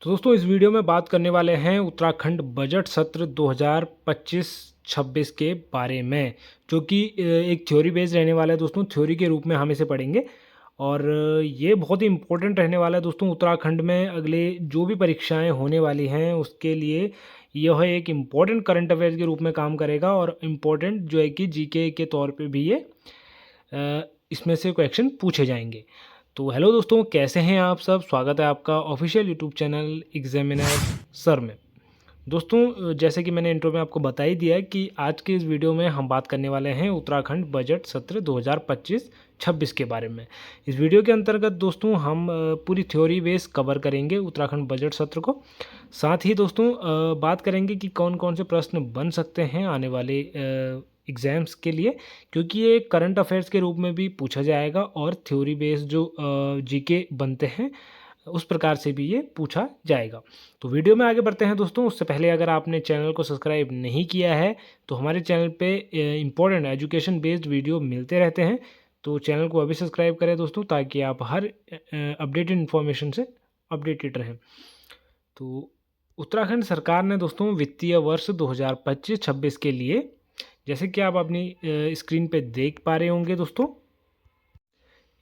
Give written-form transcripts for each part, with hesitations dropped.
तो दोस्तों इस वीडियो में बात करने वाले हैं उत्तराखंड बजट सत्र 2025-26 के बारे में, जो कि एक थ्योरी बेस्ड रहने वाला है दोस्तों। थ्योरी के रूप में हम इसे पढ़ेंगे और ये बहुत ही इम्पोर्टेंट रहने वाला है दोस्तों। उत्तराखंड में अगले जो भी परीक्षाएं होने वाली हैं उसके लिए यह एक इम्पोर्टेंट करंट अफेयर्स के रूप में काम करेगा और इम्पोर्टेंट जो है कि जीके के तौर पे भी ये इसमें से क्वेश्चन पूछे जाएंगे। तो हेलो दोस्तों, कैसे हैं आप सब। स्वागत है आपका official YouTube channel examiner sir में। दोस्तों जैसे कि मैंने इंट्रो में आपको बता ही दिया है कि आज के इस वीडियो में हम बात करने वाले हैं उत्तराखंड बजट सत्र 2025-26 के बारे में। इस वीडियो के अंतर्गत दोस्तों हम पूरी थ्योरी बेस कवर करेंगे उत्तराखंड बजट सत्र को। साथ ही दोस्तों बात करेंगे कि कौन कौन से प्रश्न बन सकते हैं आने वाले एग्ज़ाम्स के लिए, क्योंकि ये करंट अफेयर्स के रूप में भी पूछा जाएगा और थ्योरी बेस्ड जो जीके बनते हैं उस प्रकार से भी ये पूछा जाएगा। तो वीडियो में आगे बढ़ते हैं दोस्तों। उससे पहले अगर आपने चैनल को सब्सक्राइब नहीं किया है तो हमारे चैनल पे इम्पोर्टेंट एजुकेशन बेस्ड वीडियो मिलते रहते हैं, तो चैनल को अभी सब्सक्राइब करें दोस्तों, ताकि आप हर अपडेटेड इन्फॉर्मेशन से अपडेटेड रहें। तो उत्तराखंड सरकार ने दोस्तों वित्तीय वर्ष 2025-26 के लिए, जैसे कि आप अपनी स्क्रीन पे देख पा रहे होंगे दोस्तों,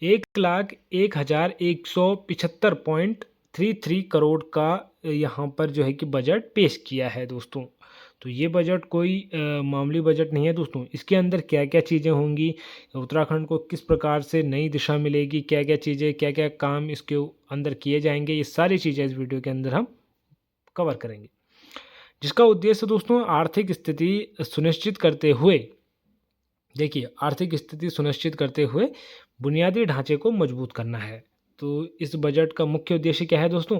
1,01,175.33 करोड़ का यहाँ पर जो है कि बजट पेश किया है दोस्तों। तो ये बजट कोई मामूली बजट नहीं है दोस्तों। इसके अंदर क्या क्या चीज़ें होंगी, उत्तराखंड को किस प्रकार से नई दिशा मिलेगी, क्या क्या चीज़ें, क्या क्या काम इसके अंदर किए जाएंगे, ये सारी चीज़ें इस वीडियो के अंदर हम कवर करेंगे, जिसका उद्देश्य दोस्तों आर्थिक स्थिति सुनिश्चित करते हुए, देखिए आर्थिक स्थिति सुनिश्चित करते हुए बुनियादी ढांचे को मजबूत करना है। तो इस बजट का मुख्य उद्देश्य क्या है दोस्तों,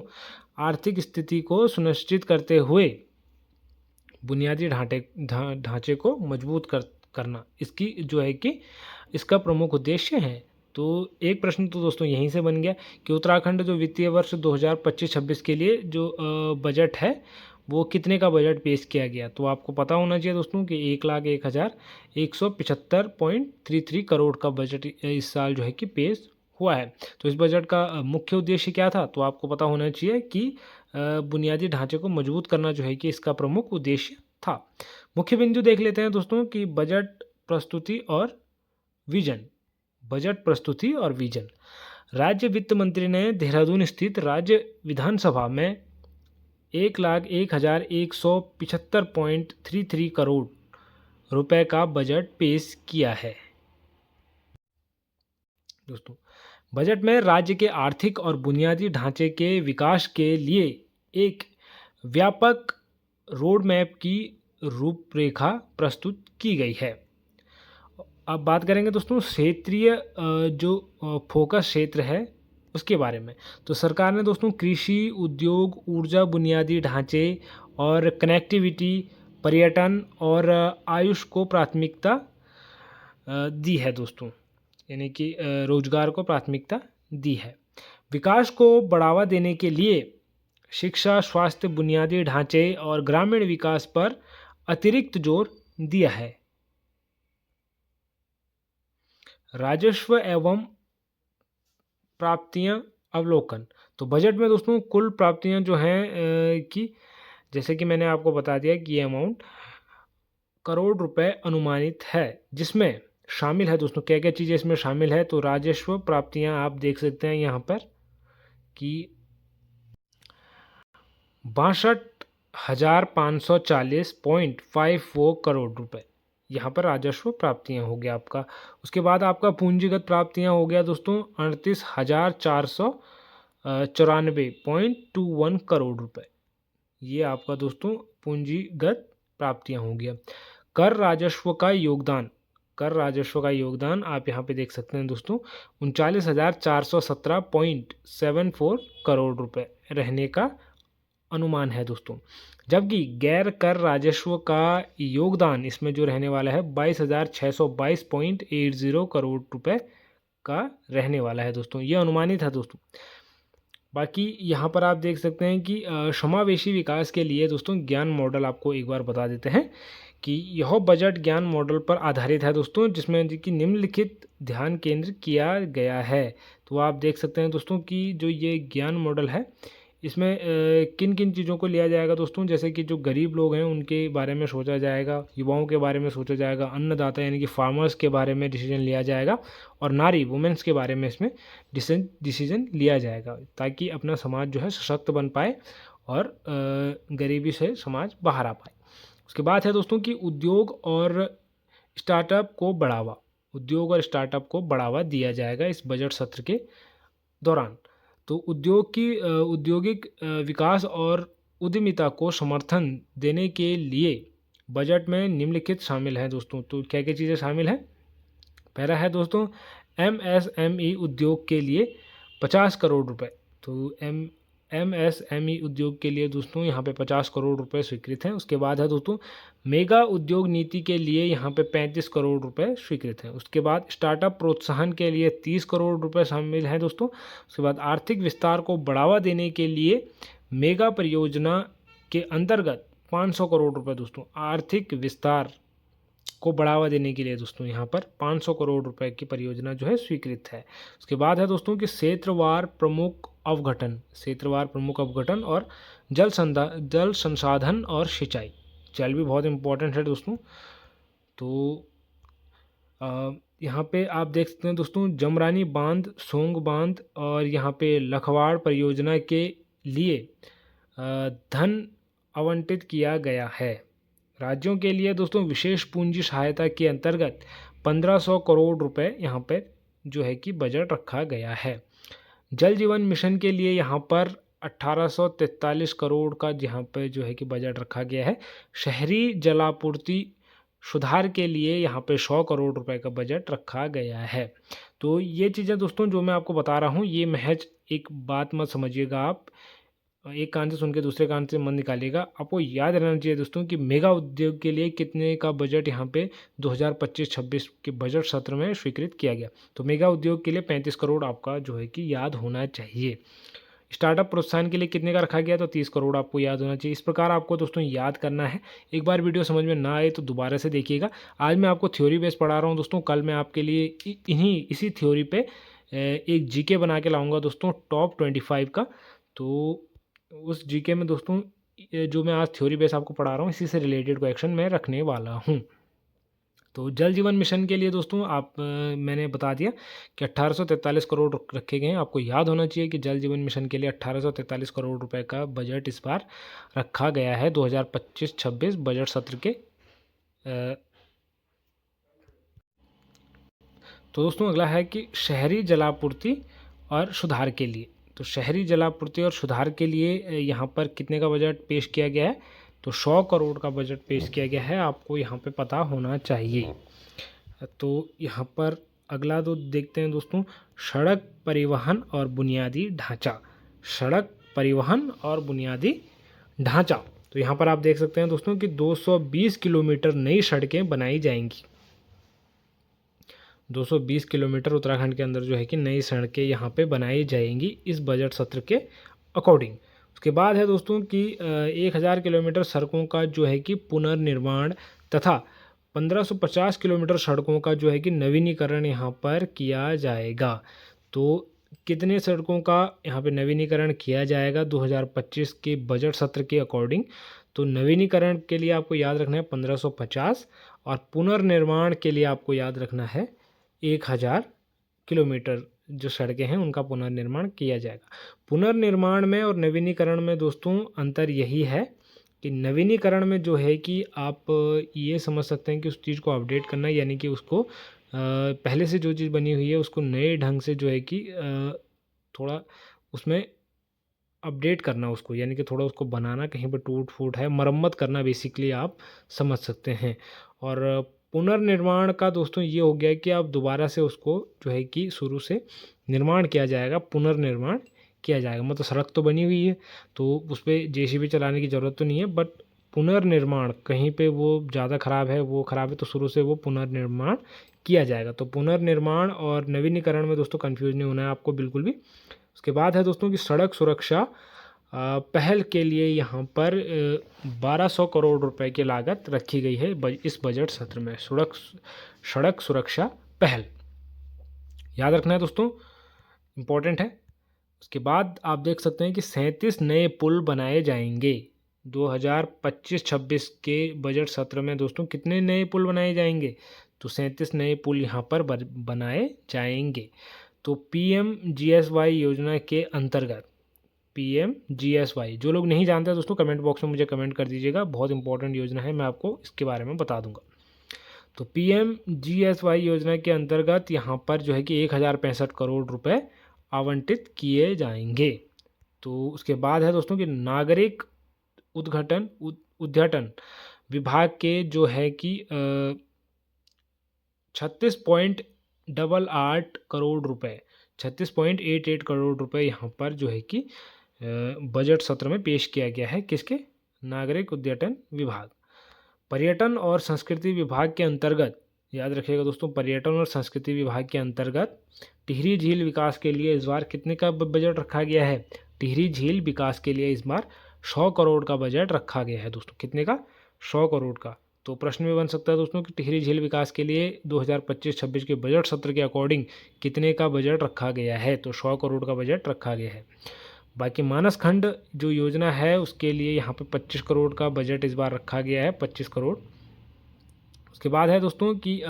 आर्थिक स्थिति को सुनिश्चित करते हुए बुनियादी ढांचे को मजबूत करना इसकी जो है कि इसका प्रमुख उद्देश्य है। तो एक प्रश्न तो दोस्तों यहीं से बन गया कि उत्तराखंड जो वित्तीय वर्ष 2025-26 के लिए जो बजट है वो कितने का बजट पेश किया गया। तो आपको पता होना चाहिए दोस्तों कि 1,01,175.33 करोड़ का बजट इस साल जो है कि पेश हुआ है। तो इस बजट का मुख्य उद्देश्य क्या था, तो आपको पता होना चाहिए कि बुनियादी ढांचे को मजबूत करना जो है कि इसका प्रमुख उद्देश्य था। मुख्य बिंदु देख लेते हैं दोस्तों कि बजट प्रस्तुति और विजन। बजट प्रस्तुति और विजन। राज्य वित्त मंत्री ने देहरादून स्थित राज्य विधानसभा में 1,01,175.33 करोड़ रुपए का बजट पेश किया है दोस्तों। बजट में राज्य के आर्थिक और बुनियादी ढांचे के विकास के लिए एक व्यापक रोड मैप की रूपरेखा प्रस्तुत की गई है। अब बात करेंगे दोस्तों क्षेत्रीय जो फोकस क्षेत्र है उसके बारे में। तो सरकार ने दोस्तों कृषि, उद्योग, ऊर्जा, बुनियादी ढांचे और कनेक्टिविटी, पर्यटन और आयुष को प्राथमिकता दी है दोस्तों, यानी कि रोजगार को प्राथमिकता दी है। विकास को बढ़ावा देने के लिए शिक्षा, स्वास्थ्य, बुनियादी ढांचे और ग्रामीण विकास पर अतिरिक्त जोर दिया है। राजस्व एवं प्राप्तियां अवलोकन। तो बजट में दोस्तों कुल प्राप्तियां जो हैं कि जैसे कि मैंने आपको बता दिया कि ये अमाउंट करोड़ रुपए अनुमानित है, जिसमें शामिल है दोस्तों क्या क्या चीज़ें इसमें शामिल है। तो राजस्व प्राप्तियां आप देख सकते हैं यहाँ पर कि 62,540.54 करोड़ रुपए यहाँ पर राजस्व प्राप्तियां हो गया आपका। उसके बाद आपका पूंजीगत प्राप्तियां हो गया दोस्तों 38,494.21 करोड़ रुपए। ये आपका दोस्तों पूंजीगत प्राप्तियां हो गया। कर राजस्व का योगदान, कर राजस्व का योगदान आप यहाँ पे देख सकते हैं दोस्तों 39,417.74 करोड़ रुपए रहने का अनुमान है दोस्तों। जबकि गैर कर राजस्व का योगदान इसमें जो रहने वाला है 22,622.80 करोड़ रुपए का रहने वाला है दोस्तों। ये अनुमानित है दोस्तों। बाकी यहाँ पर आप देख सकते हैं कि समावेशी विकास के लिए दोस्तों ज्ञान मॉडल आपको एक बार बता देते हैं कि यह बजट ज्ञान मॉडल पर आधारित है दोस्तों, जिसमें कि निम्नलिखित ध्यान केंद्र किया गया है। तो आप देख सकते हैं दोस्तों कि जो ये ज्ञान मॉडल है इसमें किन किन चीज़ों को लिया जाएगा दोस्तों, जैसे कि जो गरीब लोग हैं उनके बारे में सोचा जाएगा, युवाओं के बारे में सोचा जाएगा, अन्नदाता यानी कि फार्मर्स के बारे में डिसीजन लिया जाएगा, और नारी वुमेन्स के बारे में इसमें डिसीजन लिया जाएगा, ताकि अपना समाज जो है सशक्त बन पाए और गरीबी से समाज बाहर आ पाए। उसके बाद है दोस्तों कि उद्योग और स्टार्टअप को बढ़ावा दिया जाएगा इस बजट सत्र के दौरान। तो औद्योगिक विकास और उद्यमिता को समर्थन देने के लिए बजट में निम्नलिखित शामिल हैं दोस्तों। तो क्या क्या चीज़ें शामिल हैं? पहला है दोस्तों MSME उद्योग के लिए 50 करोड़ रुपए। तो MSME उद्योग के लिए दोस्तों यहाँ पे 50 करोड़ रुपए स्वीकृत हैं। उसके बाद है दोस्तों मेगा उद्योग नीति के लिए यहाँ पे 35 करोड़ रुपए स्वीकृत हैं। उसके बाद स्टार्टअप प्रोत्साहन के लिए 30 करोड़ रुपए शामिल हैं दोस्तों। उसके बाद आर्थिक विस्तार को बढ़ावा देने के लिए मेगा परियोजना के अंतर्गत 500 करोड़ रुपए दोस्तों, आर्थिक विस्तार को बढ़ावा देने के लिए दोस्तों यहाँ पर 500 करोड़ रुपए की परियोजना जो है स्वीकृत है। उसके बाद है दोस्तों कि क्षेत्रवार प्रमुख अवगठन और जल संसाधन और सिंचाई, जल भी बहुत इंपॉर्टेंट है दोस्तों। तो यहाँ पे आप देख सकते हैं दोस्तों जमरानी बांध, सोंग बांध और यहाँ पे लखवाड़ परियोजना के लिए धन आवंटित किया गया है। राज्यों के लिए दोस्तों विशेष पूंजी सहायता के अंतर्गत 1500 करोड़ रुपए यहाँ पर जो है कि बजट रखा गया है। जल जीवन मिशन के लिए यहाँ पर 1843 करोड़ का यहाँ पे जो है कि बजट रखा गया है। शहरी जलापूर्ति सुधार के लिए यहाँ पे 100 करोड़ रुपए का बजट रखा गया है। तो ये चीज़ें दोस्तों जो मैं आपको बता रहा हूँ, ये महज एक बात मत समझिएगा आप, एक कान से सुन के दूसरे कान से मन निकालिएगा। आपको याद रहना चाहिए दोस्तों कि मेगा उद्योग के लिए कितने का बजट यहाँ पे 2025-26 के बजट सत्र में स्वीकृत किया गया। तो मेगा उद्योग के लिए 35 करोड़ आपका जो है कि याद होना चाहिए। स्टार्टअप प्रोत्साहन के लिए कितने का रखा गया, तो 30 करोड़ आपको याद होना चाहिए। इस प्रकार आपको दोस्तों याद करना है। एक बार वीडियो समझ में ना आए तो दोबारा से देखिएगा। आज मैं आपको थ्योरी बेस पढ़ा रहा हूँ दोस्तों, कल मैं आपके लिए इसी थ्योरी पे एक जीके बना के लाऊंगा दोस्तों, टॉप 25 का। तो उस जीके में दोस्तों जो मैं आज थ्योरी बेस आपको पढ़ा रहा हूँ, इसी से रिलेटेड क्वेश्चन मैं रखने वाला हूँ। तो जल जीवन मिशन के लिए दोस्तों मैंने बता दिया कि 1843 करोड़ रखे गए हैं। आपको याद होना चाहिए कि जल जीवन मिशन के लिए 1843 करोड़ रुपए का बजट इस बार रखा गया है 2025-26 बजट सत्र के। तो दोस्तों अगला है कि शहरी जलापूर्ति और सुधार के लिए। तो शहरी जलापूर्ति और सुधार के लिए यहाँ पर कितने का बजट पेश किया गया है, तो 100 करोड़ का बजट पेश किया गया है। आपको यहाँ पे पता होना चाहिए। तो यहाँ पर अगला तो देखते हैं दोस्तों सड़क परिवहन और बुनियादी ढांचा। तो यहाँ पर आप देख सकते हैं दोस्तों कि 220 किलोमीटर नई सड़कें बनाई जाएंगी। 220 किलोमीटर उत्तराखंड के अंदर जो है कि नई सड़कें यहाँ पे बनाई जाएंगी इस बजट सत्र के अकॉर्डिंग। उसके बाद है दोस्तों कि 1000 किलोमीटर सड़कों का जो है कि पुनर्निर्माण तथा 1550 किलोमीटर सड़कों का जो है कि नवीनीकरण यहाँ पर किया जाएगा। तो कितने सड़कों का यहाँ पे नवीनीकरण किया जाएगा 2025 के बजट सत्र के अकॉर्डिंग, तो नवीनीकरण के लिए आपको याद रखना है 1550 और पुनर्निर्माण के लिए आपको याद रखना है 1000 किलोमीटर जो सड़कें हैं उनका पुनर्निर्माण किया जाएगा। पुनर्निर्माण में और नवीनीकरण में दोस्तों अंतर यही है कि नवीनीकरण में जो है कि आप ये समझ सकते हैं कि उस चीज़ को अपडेट करना, यानी कि उसको पहले से जो चीज़ बनी हुई है उसको नए ढंग से जो है कि थोड़ा उसमें अपडेट करना उसको, यानी कि थोड़ा उसको बनाना, कहीं पर टूट फूट है मरम्मत करना, बेसिकली आप समझ सकते हैं। और पुनर्निर्माण का दोस्तों ये हो गया कि आप दोबारा से उसको जो है कि शुरू से निर्माण किया जाएगा, पुनर्निर्माण किया जाएगा। मतलब सड़क तो बनी हुई है तो उस पर जेसीबी चलाने की ज़रूरत तो नहीं है, बट पुनर्निर्माण कहीं पे वो ज़्यादा ख़राब है, वो ख़राब है, तो शुरू से वो पुनर्निर्माण किया जाएगा। तो पुनर्निर्माण और नवीनीकरण में दोस्तों कन्फ्यूज नहीं होना है आपको बिल्कुल भी। उसके बाद है दोस्तों कि सड़क सुरक्षा पहल के लिए यहाँ पर 1200 करोड़ रुपए की लागत रखी गई है इस बजट सत्र में। सड़क सुरक्षा पहल याद रखना है दोस्तों, इम्पोर्टेंट है। उसके बाद आप देख सकते हैं कि 37 नए पुल बनाए जाएंगे 2025-26 के बजट सत्र में। दोस्तों कितने नए पुल बनाए जाएंगे? तो 37 नए पुल यहाँ पर बनाए जाएंगे। तो PMGSY योजना के अंतर्गत, PMGSY, जो लोग नहीं जानते दोस्तों कमेंट बॉक्स में मुझे कमेंट कर दीजिएगा, बहुत इंपॉर्टेंट योजना है, मैं आपको इसके बारे में बता दूंगा। तो PMGSY योजना के अंतर्गत यहाँ पर जो है कि 1065 करोड़ रुपए आवंटित किए जाएंगे। तो उसके बाद है दोस्तों कि नागरिक उद्घाटन विभाग के जो है कि 36.88 करोड़ रुपए, 36.88 करोड़ रुपए यहाँ पर जो है कि बजट सत्र में पेश किया गया है। किसके? नागरिक उद्घाटन विभाग। पर्यटन और संस्कृति विभाग के अंतर्गत, याद रखिएगा दोस्तों, पर्यटन और संस्कृति विभाग के अंतर्गत टिहरी झील विकास के लिए इस बार कितने का बजट रखा गया है? टिहरी झील विकास के लिए इस बार 100 करोड़ का बजट रखा गया है दोस्तों। कितने का? 100 करोड़ का। तो प्रश्न में बन सकता है दोस्तों कि टिहरी झील विकास के लिए 2025-26 के बजट सत्र के अकॉर्डिंग कितने का बजट रखा गया है? तो 100 करोड़ का बजट रखा गया है। बाकी मानस खंड जो योजना है उसके लिए यहाँ पे 25 करोड़ का बजट इस बार रखा गया है, 25 करोड़। उसके बाद है दोस्तों कि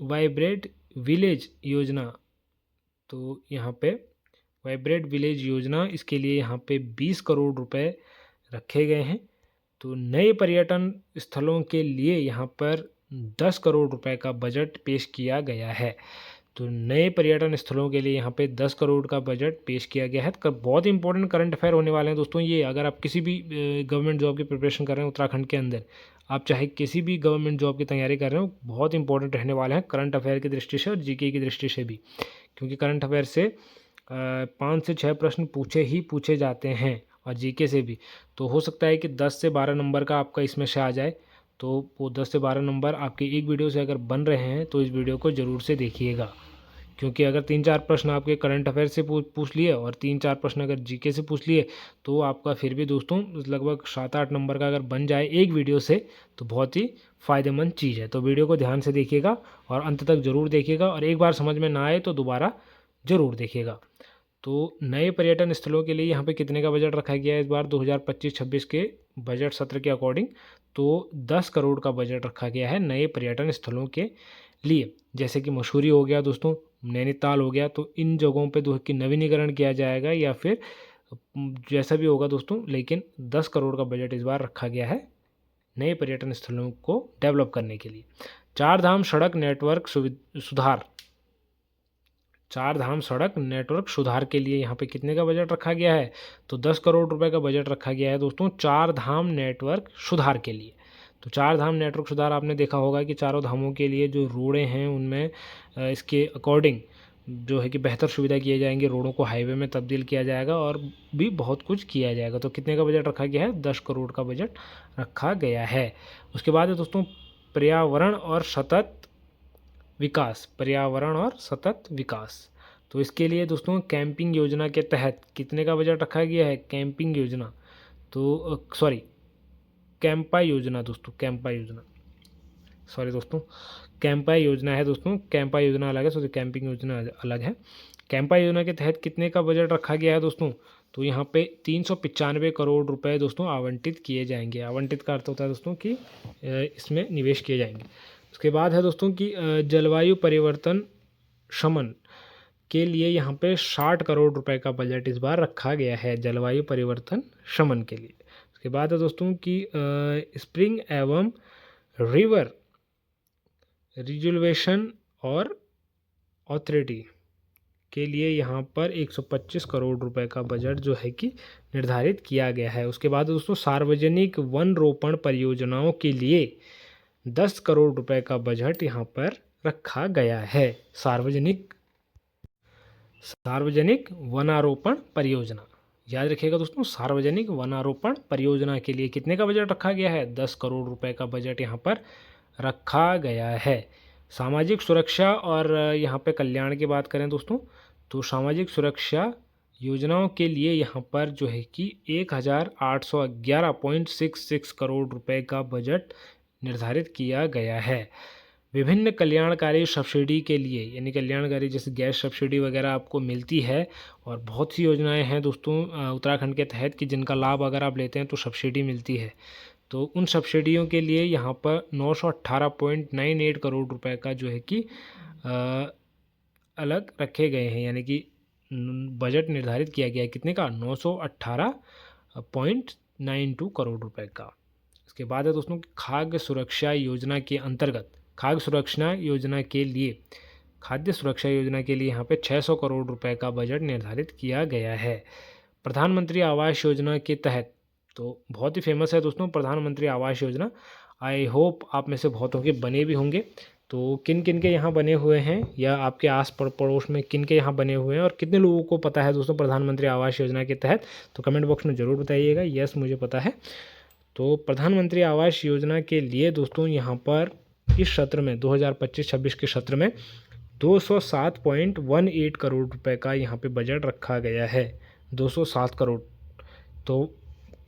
वाइब्रेट विलेज योजना। तो यहाँ पे वाइब्रेट विलेज योजना, इसके लिए यहाँ पे 20 करोड़ रुपए रखे गए हैं। तो नए पर्यटन स्थलों के लिए यहाँ पर 10 करोड़ रुपए का बजट पेश किया गया है। तो नए पर्यटन स्थलों के लिए यहाँ पे 10 करोड़ का बजट पेश किया गया है। तो बहुत इंपॉर्टेंट करंट अफेयर होने वाले हैं दोस्तों ये। अगर आप किसी भी गवर्नमेंट जॉब की प्रिपरेशन कर रहे हैं उत्तराखंड के अंदर, आप चाहे किसी भी गवर्नमेंट जॉब की तैयारी कर रहे हो, बहुत इंपॉर्टेंट रहने वाले हैं करंट अफेयर की दृष्टि से और जीके की दृष्टि से भी, क्योंकि करंट अफेयर से 5 से 6 प्रश्न पूछे जाते हैं और जीके से भी। तो हो सकता है कि 10 से 12 नंबर का आपका इसमें से आ जाए। तो वो 10 से 12 नंबर आपके एक वीडियो से अगर बन रहे हैं तो इस वीडियो को ज़रूर से देखिएगा, क्योंकि अगर 3-4 प्रश्न आपके करंट अफेयर से पूछ लिए और 3-4 प्रश्न अगर जीके से पूछ लिए तो आपका फिर भी दोस्तों लगभग 7-8 नंबर का अगर बन जाए एक वीडियो से तो बहुत ही फ़ायदेमंद चीज़ है। तो वीडियो को ध्यान से देखिएगा और अंत तक ज़रूर देखिएगा, और एक बार समझ में ना आए तो दोबारा ज़रूर देखिएगा। तो नए पर्यटन स्थलों के लिए यहाँ पे कितने का बजट रखा गया है इस बार 2025-26 के बजट सत्र के अकॉर्डिंग? तो 10 करोड़ का बजट रखा गया है नए पर्यटन स्थलों के लिए। जैसे कि मसूरी हो गया दोस्तों, नैनीताल हो गया, तो इन जगहों पे की नवीनीकरण किया जाएगा या फिर जैसा भी होगा दोस्तों, लेकिन 10 करोड़ का बजट इस बार रखा गया है नए पर्यटन स्थलों को डेवलप करने के लिए। चार धाम सड़क नेटवर्क सुधार के लिए यहाँ पे कितने का बजट रखा गया है? तो 10 करोड़ रुपए का बजट रखा गया है दोस्तों चार धाम नेटवर्क सुधार के लिए। तो चार धाम नेटवर्क सुधार, आपने देखा होगा कि चारों धामों के लिए जो रोडें हैं उनमें इसके अकॉर्डिंग जो है कि बेहतर सुविधा किए जाएंगे, रोडों को हाईवे में तब्दील किया जाएगा और भी बहुत कुछ किया जाएगा। तो कितने का बजट रखा गया है? 10 करोड़ का बजट रखा गया है। उसके बाद है दोस्तों पर्यावरण और सतत विकास। तो इसके लिए दोस्तों कैंपिंग योजना के तहत कितने का बजट रखा गया है? कैंपिंग योजना, तो कैंपा योजना दोस्तों, कैंपा योजना है दोस्तों, कैंपा योजना अलग है, सॉरी कैंपिंग योजना अलग है। कैंपा योजना के तहत कितने का बजट रखा गया है दोस्तों? तो यहाँ पे 395 करोड़ रुपए दोस्तों आवंटित किए जाएंगे। आवंटित का अर्थ होता है दोस्तों कि इसमें निवेश किए जाएंगे। उसके बाद है दोस्तों कि जलवायु परिवर्तन शमन के लिए यहाँ पे 60 करोड़ रुपए का बजट इस बार रखा गया है, जलवायु परिवर्तन शमन के लिए। उसके बाद है दोस्तों कि स्प्रिंग एवं रिवर रिजुलवेशन और ऑथोरिटी के लिए यहाँ पर 125 करोड़ रुपए का बजट जो है कि निर्धारित किया गया है। उसके बाद दोस्तों सार्वजनिक वन रोपण परियोजनाओं के लिए 10 करोड़ रुपए का बजट यहाँ पर रखा गया है। सार्वजनिक वनारोपण परियोजना, याद रखिएगा दोस्तों, सार्वजनिक वनारोपण परियोजना के लिए कितने का बजट रखा गया है? 10 करोड़ रुपए का बजट यहाँ पर रखा गया है। सामाजिक सुरक्षा और यहाँ पे कल्याण की बात करें दोस्तों, तो सामाजिक सुरक्षा योजनाओं के लिए यहाँ पर जो है कि 1811.66 करोड़ रुपए का बजट निर्धारित किया गया है। विभिन्न कल्याणकारी सब्सिडी के लिए, यानी कल्याणकारी जैसे गैस सब्सिडी वगैरह आपको मिलती है, और बहुत सी योजनाएं हैं दोस्तों उत्तराखंड के तहत कि जिनका लाभ अगर आप लेते हैं तो सब्सिडी मिलती है। तो उन सब्सिडियों के लिए यहाँ पर 918.98 करोड़ रुपए का जो है कि अलग रखे गए हैं, यानी कि बजट निर्धारित किया गया है कितने का, 918.92 करोड़ रुपए का। इसके बाद है दोस्तों खाद्य सुरक्षा योजना के अंतर्गत खाद्य सुरक्षा योजना के लिए यहाँ पे 600 करोड़ रुपए का बजट निर्धारित किया गया है। प्रधानमंत्री आवास योजना के तहत, तो बहुत ही फेमस है दोस्तों प्रधानमंत्री आवास योजना। आई होप आप में से बहुतों के बने भी होंगे। तो किन किन के यहाँ बने हुए हैं, या आपके आस पड़ोस में किन के यहाँ बने हुए हैं, और कितने लोगों को पता है दोस्तों प्रधानमंत्री आवास योजना के तहत, तो कमेंट बॉक्स में ज़रूर बताइएगा। यस, मुझे पता है। तो प्रधानमंत्री आवास योजना के लिए दोस्तों यहाँ पर इस सत्र में 2025-26 के सत्र में 207.18 करोड़ रुपए का यहाँ पे बजट रखा गया है, 207 करोड़। तो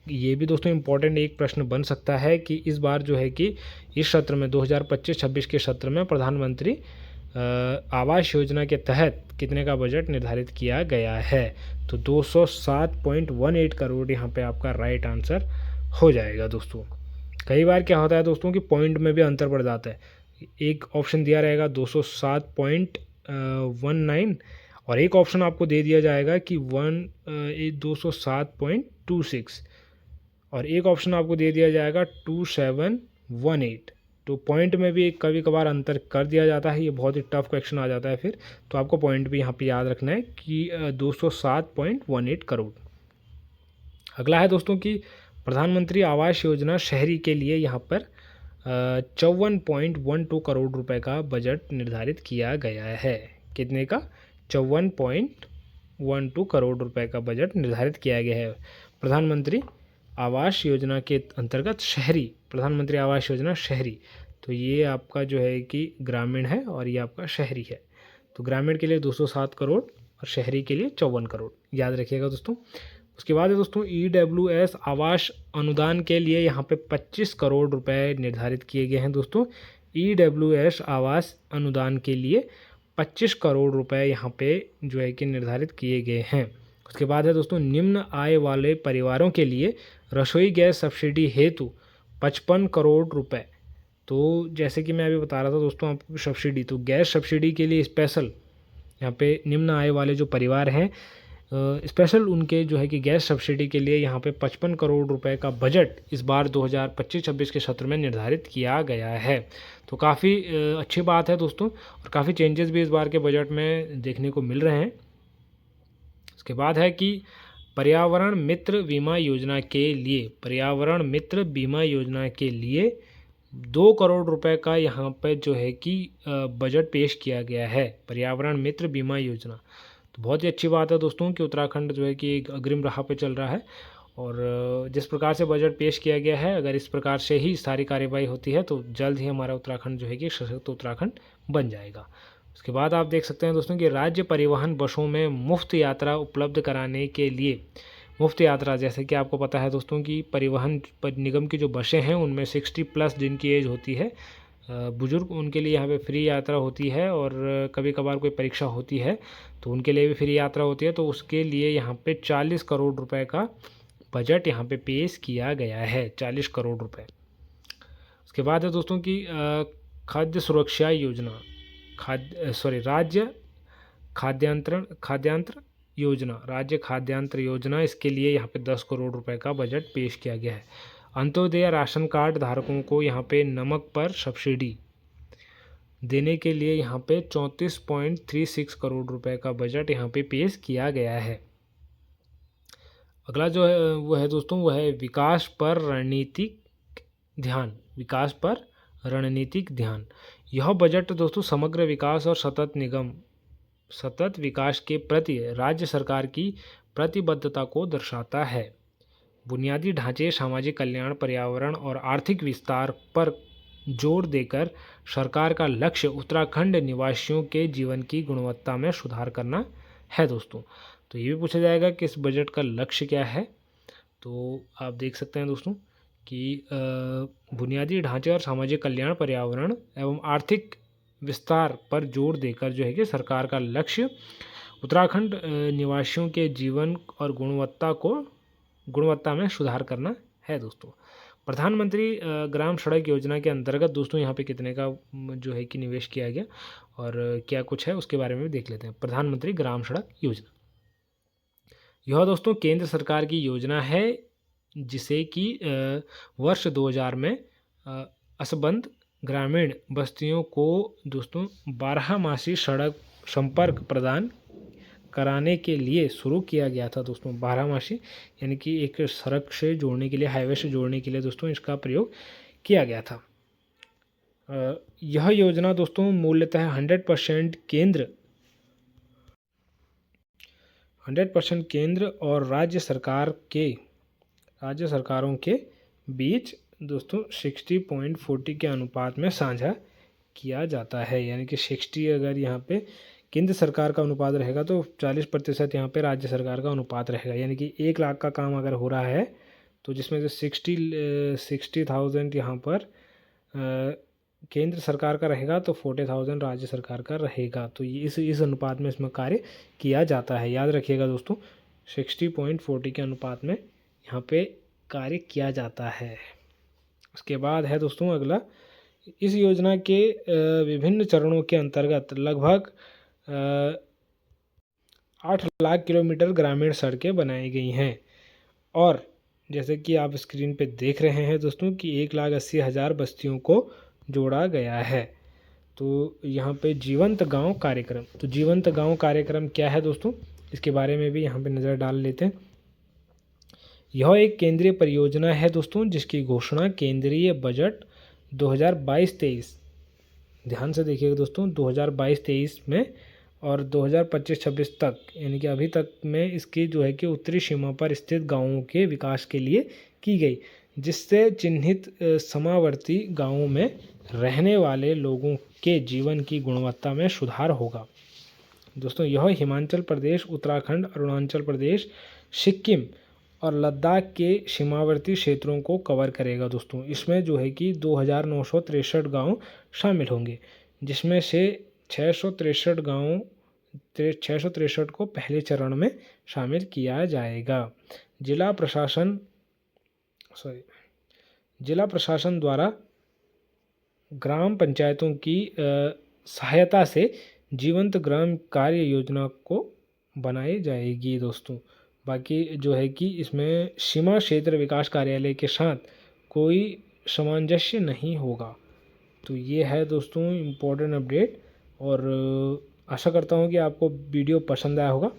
ये भी दोस्तों इम्पोर्टेंट एक प्रश्न बन सकता है कि इस बार जो है कि इस सत्र में 2025-26 के सत्र में प्रधानमंत्री आवास योजना के तहत कितने का बजट निर्धारित किया गया है। तो 207.18 करोड़ यहाँ पे आपका राइट आंसर हो जाएगा दोस्तों। कई बार क्या होता है दोस्तों कि पॉइंट में भी अंतर पड़ जाता है। एक ऑप्शन दिया रहेगा 207.19 और एक ऑप्शन आपको दे दिया जाएगा कि 207.26 और एक ऑप्शन आपको दे दिया जाएगा 2718। तो पॉइंट में भी कभी कभार अंतर कर दिया जाता है। ये बहुत ही टफ क्वेश्चन आ जाता है फिर, तो आपको पॉइंट भी यहाँ पे याद रखना है कि 207.18 करोड़। अगला है दोस्तों कि प्रधानमंत्री आवास योजना शहरी के लिए यहाँ पर 54.12 करोड़ रुपए का बजट निर्धारित किया गया है। कितने का? 54.12 करोड़ रुपए का बजट निर्धारित किया गया है प्रधानमंत्री आवास योजना के अंतर्गत शहरी, प्रधानमंत्री आवास योजना शहरी। तो ये आपका जो है कि ग्रामीण है और ये आपका शहरी है। तो ग्रामीण के लिए 207 करोड़ और शहरी के लिए 54 करोड़, याद रखिएगा दोस्तों। उसके बाद है दोस्तों EWS आवास अनुदान के लिए यहाँ पे 25 करोड़ रुपए निर्धारित किए गए हैं दोस्तों। EWS आवास अनुदान के लिए 25 करोड़ रुपए यहाँ पे जो है कि निर्धारित किए गए हैं। उसके बाद है दोस्तों निम्न आय वाले परिवारों के लिए रसोई गैस सब्सिडी हेतु 55 करोड़ रुपए। तो जैसे कि मैं अभी बता रहा था दोस्तों आपको सब्सिडी, तो गैस सब्सिडी के लिए स्पेशल यहाँ पे निम्न आय वाले जो परिवार हैं स्पेशल उनके जो है कि गैस सब्सिडी के लिए यहाँ पे 55 करोड़ रुपए का बजट इस बार 2025-26 के सत्र में निर्धारित किया गया है। तो काफ़ी अच्छी बात है दोस्तों, और काफ़ी चेंजेस भी इस बार के बजट में देखने को मिल रहे हैं। उसके बाद है कि पर्यावरण मित्र बीमा योजना के लिए 2 करोड़ रुपए का यहाँ पे जो है कि बजट पेश किया गया है, पर्यावरण मित्र बीमा योजना। तो बहुत ही अच्छी बात है दोस्तों कि उत्तराखंड जो है कि एक अग्रिम राह पे चल रहा है, और जिस प्रकार से बजट पेश किया गया है, अगर इस प्रकार से ही सारी कार्यवाही होती है तो जल्द ही हमारा उत्तराखंड जो है कि सशक्त उत्तराखंड बन जाएगा। उसके बाद आप देख सकते हैं दोस्तों कि राज्य परिवहन बसों में मुफ्त यात्रा उपलब्ध कराने के लिए, मुफ्त यात्रा जैसे कि आपको पता है दोस्तों कि परिवहन निगम की जो बसें हैं उनमें 60+ जिनकी एज होती है बुजुर्ग, उनके लिए यहाँ पे फ्री यात्रा होती है, और कभी कभार कोई परीक्षा होती है तो उनके लिए भी फ्री यात्रा होती है। तो उसके लिए यहाँ पे 40 करोड़ रुपए का बजट यहाँ पे पेश किया गया है, 40 करोड़ रुपए। उसके बाद है दोस्तों कि खाद्य सुरक्षा योजना राज्य खाद्यांतर योजना, इसके लिए यहाँ पे 10 करोड़ रुपए का बजट पेश किया गया है। अंत्योदय राशन कार्ड धारकों को यहाँ पे नमक पर सब्सिडी देने के लिए यहाँ पे 34.36 करोड़ रुपए का बजट यहाँ पे पेश किया गया है। अगला जो है वो है दोस्तों वो है विकास पर रणनीतिक ध्यान। यह बजट दोस्तों समग्र विकास और सतत विकास के प्रति राज्य सरकार की प्रतिबद्धता को दर्शाता है। बुनियादी ढांचे, सामाजिक कल्याण, पर्यावरण और आर्थिक विस्तार पर जोर देकर सरकार का लक्ष्य उत्तराखंड निवासियों के जीवन की गुणवत्ता में सुधार करना है दोस्तों। तो ये भी पूछा जाएगा कि इस बजट का लक्ष्य क्या है। तो आप देख सकते हैं दोस्तों कि बुनियादी ढांचे और सामाजिक कल्याण, पर्यावरण एवं आर्थिक विस्तार पर जोर देकर जो है कि सरकार का लक्ष्य उत्तराखंड निवासियों के जीवन और गुणवत्ता में सुधार करना है दोस्तों। प्रधानमंत्री ग्राम सड़क योजना के अंतर्गत दोस्तों यहाँ पे कितने का जो है कि निवेश किया गया और क्या कुछ है उसके बारे में भी देख लेते हैं। प्रधानमंत्री ग्राम सड़क योजना, यह दोस्तों केंद्र सरकार की योजना है जिसे कि वर्ष 2000 में असंबद्ध ग्रामीण बस्तियों को दोस्तों 12 मासी सड़क संपर्क प्रदान कराने के लिए शुरू किया गया था दोस्तों। 12 मासी यानी कि एक सड़क से जोड़ने के लिए, हाईवे से जोड़ने के लिए दोस्तों इसका प्रयोग किया गया था। यह योजना दोस्तों मूलतः 100% केंद्र और राज्य सरकारों के बीच दोस्तों 60:40 के अनुपात में साझा किया जाता है। यानी कि 60 अगर यहाँ पे केंद्र सरकार का अनुपात रहेगा तो 40% यहाँ पे राज्य सरकार का अनुपात रहेगा। यानी कि 1 लाख का काम अगर हो रहा है तो जिसमें से 60,000 यहाँ पर केंद्र सरकार का रहेगा तो 40,000 राज्य सरकार का रहेगा। तो ये इस अनुपात में इसमें कार्य किया जाता है। याद रखिएगा दोस्तों, 60:40 के अनुपात में यहाँ पे कार्य किया जाता है। उसके बाद है दोस्तों अगला, इस योजना के विभिन्न चरणों के अंतर्गत लगभग 8 लाख किलोमीटर ग्रामीण सड़कें बनाई गई हैं और जैसे कि आप स्क्रीन पे देख रहे हैं दोस्तों कि 1,80,000 बस्तियों को जोड़ा गया है। तो यहाँ पे जीवंत गांव कार्यक्रम, तो जीवंत गांव कार्यक्रम क्या है दोस्तों, इसके बारे में भी यहाँ पे नज़र डाल लेते हैं। यह एक केंद्रीय परियोजना है दोस्तों जिसकी घोषणा केंद्रीय बजट 2022-23, ध्यान से देखिएगा दोस्तों, 2022-23 में और 2025-26 तक यानी कि अभी तक में इसकी जो है कि उत्तरी सीमा पर स्थित गांवों के विकास के लिए की गई, जिससे चिन्हित सीमावर्ती गांवों में रहने वाले लोगों के जीवन की गुणवत्ता में सुधार होगा। दोस्तों यह हिमाचल प्रदेश, उत्तराखंड, अरुणाचल प्रदेश, सिक्किम और लद्दाख के सीमावर्ती क्षेत्रों को कवर करेगा दोस्तों। इसमें जो है कि 2,963 गांव शामिल होंगे, जिसमें से 663 को पहले चरण में शामिल किया जाएगा। जिला प्रशासन द्वारा ग्राम पंचायतों की सहायता से जीवंत ग्राम कार्य योजना को बनाई जाएगी दोस्तों। बाकी जो है कि इसमें सीमा क्षेत्र विकास कार्यालय के साथ कोई सामंजस्य नहीं होगा। तो ये है दोस्तों इम्पोर्टेंट अपडेट और आशा करता हूँ कि आपको वीडियो पसंद आया होगा।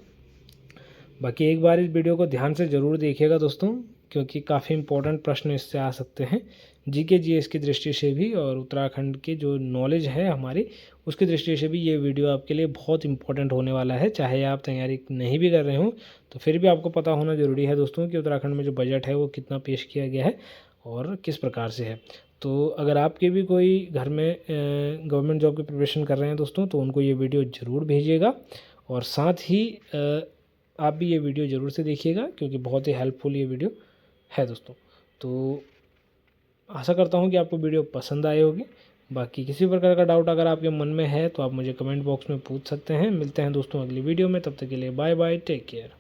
बाकी एक बार इस वीडियो को ध्यान से ज़रूर देखिएगा दोस्तों, क्योंकि काफ़ी इम्पोर्टेंट प्रश्न इससे आ सकते हैं जीके जीएस की दृष्टि से भी, और उत्तराखंड की जो नॉलेज है हमारी उसकी दृष्टि से भी ये वीडियो आपके लिए बहुत इंपॉर्टेंट होने वाला है। चाहे आप तैयारी नहीं भी कर रहे हो तो फिर भी आपको पता होना ज़रूरी है दोस्तों कि उत्तराखंड में जो बजट है वो कितना पेश किया गया है और किस प्रकार से है। तो अगर आपके भी कोई घर में गवर्नमेंट जॉब की प्रिपरेशन कर रहे हैं दोस्तों तो उनको ये वीडियो ज़रूर भेजिएगा, और साथ ही आप भी ये वीडियो ज़रूर से देखिएगा क्योंकि बहुत ही हेल्पफुल ये वीडियो है दोस्तों। तो आशा करता हूँ कि आपको वीडियो पसंद आई होगी। बाकी किसी प्रकार का डाउट अगर आपके मन में है तो आप मुझे कमेंट बॉक्स में पूछ सकते हैं। मिलते हैं दोस्तों अगली वीडियो में, तब तक के लिए बाय बाय, टेक केयर।